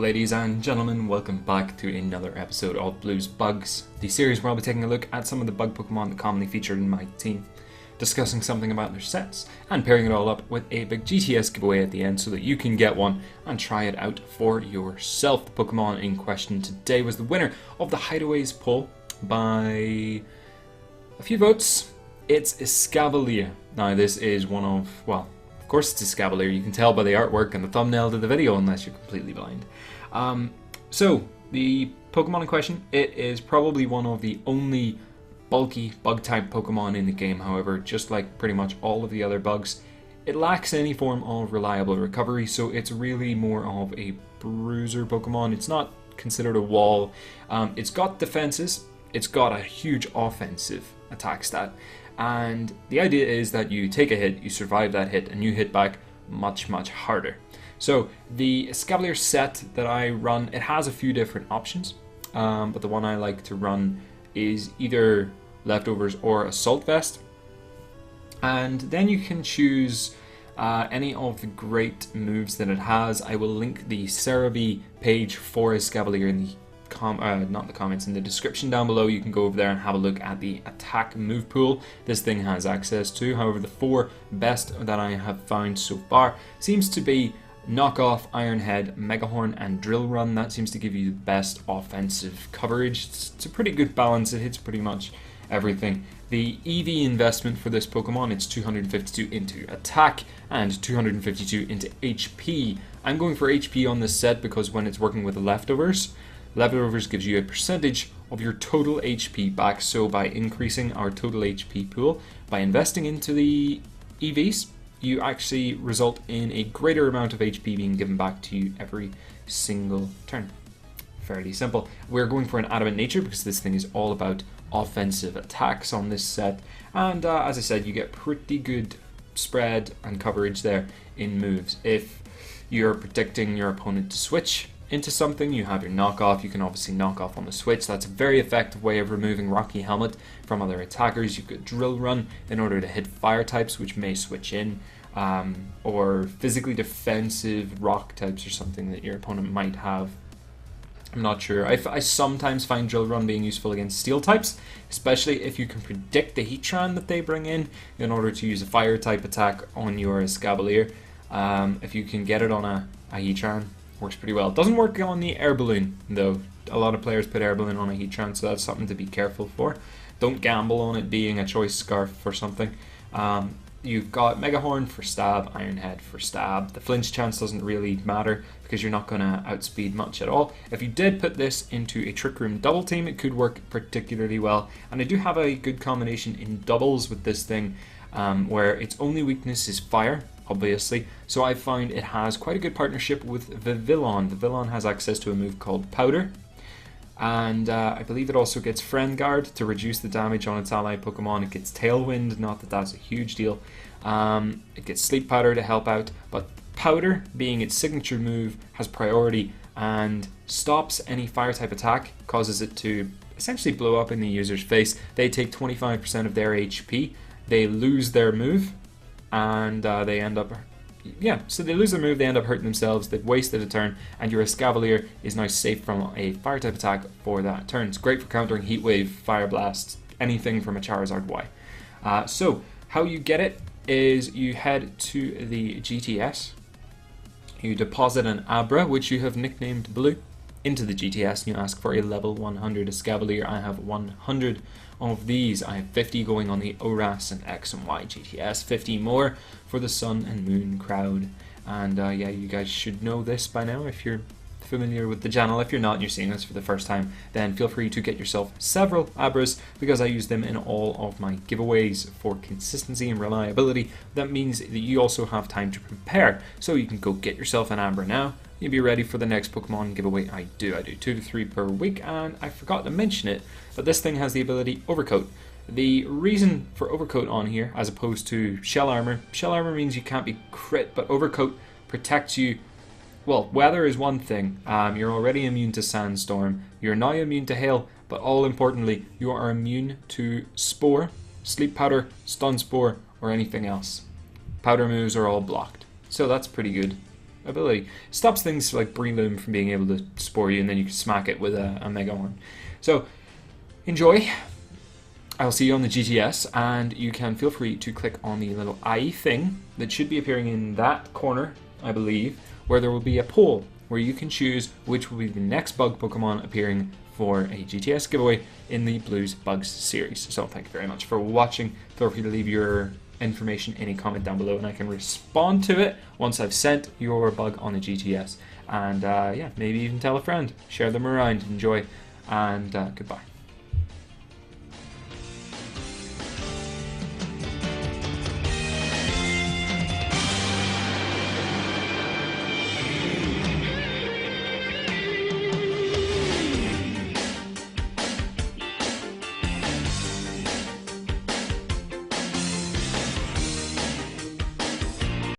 ladies and gentlemen, welcome back to another episode of Blues Bugs, the series where I'll be taking a look at some of the bug Pokemon that commonly featured in my team, discussing something about their sets, and pairing it all up with a big GTS giveaway at the end so that you can get one and try it out for yourself. The Pokemon in question today was the winner of the Hideaways poll by a few votes. It's Escavalier. Now this is one of, well, of course it's Escavalier, you can tell by the artwork and the thumbnail to the video unless you're completely blind. So, the Pokemon in question, it is probably one of the only bulky bug-type Pokemon in the game. However, just like pretty much all of the other bugs, it lacks any form of reliable recovery, so it's really more of a bruiser Pokemon. It's not considered a wall. It's got defenses, it's got a huge offensive attack stat, and the idea is that you take a hit, you survive that hit, and you hit back much harder. So the Escavalier set that I run, it has a few different options, but the one I like to run is either Leftovers or Assault Vest, and then you can choose any of the great moves that it has. I will link the Cerebi page for Escavalier in the not the comments, in the description down below. You can go over there and have a look at the attack move pool this thing has access to. However, the four best that I have found so far seems to be Knockoff, Iron Head, Megahorn, and Drill Run. That seems to give you the best offensive coverage. It's a pretty good balance. It hits pretty much everything. The EV investment for this Pokemon, it's 252 into attack and 252 into HP. I'm going for HP on this set because when it's working with the Leftovers gives you a percentage of your total HP back. So by increasing our total HP pool, by investing into the EVs, you actually result in a greater amount of HP being given back to you every single turn. Fairly simple. We're going for an Adamant Nature because this thing is all about offensive attacks on this set. And as I said, you get pretty good spread and coverage there in moves. If you're predicting your opponent to switch into something, you have your Knockoff. You can obviously knock off on the switch. That's a very effective way of removing Rocky Helmet from other attackers. You could Drill Run in order to hit fire types which may switch in, or physically defensive rock types or something that your opponent might have. I'm not sure. I sometimes find Drill Run being useful against steel types, especially if you can predict the Heatran that they bring in order to use a fire type attack on your Escavalier. If you can get it on a Heatran, works pretty well. It doesn't work on the Air Balloon though. A lot of players put Air Balloon on a Heatran, so that's something to be careful for. Don't gamble on it being a choice scarf or something. You've got Megahorn for stab, Iron Head for stab. The flinch chance doesn't really matter because you're not going to outspeed much at all. If you did put this into a Trick Room double team, it could work particularly well. And I do have a good combination in doubles with this thing, where its only weakness is fire, obviously. So I find it has quite a good partnership with Vivillon. Vivillon has access to a move called Powder, and I believe it also gets Friend Guard to reduce the damage on its ally Pokemon. It gets Tailwind, not that that's a huge deal. It gets Sleep Powder to help out, but Powder, being its signature move, has priority and stops any fire type attack, causes it to essentially blow up in the user's face. They take 25% of their HP, they lose their move, and they end up, so they lose their move, they end up hurting themselves, they've wasted a turn, and your Escavalier is now safe from a fire type attack for that turn. It's great for countering Heat Wave, Fire Blast, anything from a Charizard Y. So how you get it is you head to the GTS, you deposit an Abra, which you have nicknamed Blue, into the GTS, and you ask for a level 100 Escavalier. I have 100 of these. I have 50 going on the ORAS and X and Y GTS, 50 more for the Sun and Moon crowd. And yeah, you guys should know this by now if you're familiar with the channel. If you're not and you're seeing this for the first time, then feel free to get yourself several Abras because I use them in all of my giveaways for consistency and reliability. That means that you also have time to prepare, so you can go get yourself an Abra now. You'll be ready for the next Pokemon giveaway I do 2 to 3 per week, and I forgot to mention it, but this thing has the ability Overcoat. The reason for Overcoat on here, as opposed to Shell Armor means you can't be crit, but Overcoat protects you. Well, weather is one thing. You're already immune to Sandstorm, you're now immune to Hail, but all importantly, you are immune to Spore, Sleep Powder, Stun Spore, or anything else. Powder moves are all blocked, so that's pretty good. ability. Stops things like Breloom from being able to spore you, and then you can smack it with a Mega Horn. So, enjoy. I'll see you on the GTS, and you can feel free to click on the little eye thing that should be appearing in that corner, I believe, where there will be a poll where you can choose which will be the next bug Pokemon appearing for a GTS giveaway in the Blues Bugs series. So thank you very much for watching. Feel free to leave your information in a comment down below, and I can respond to it once I've sent your bug on a GTS. And yeah, maybe even tell a friend, share them around, enjoy, and goodbye.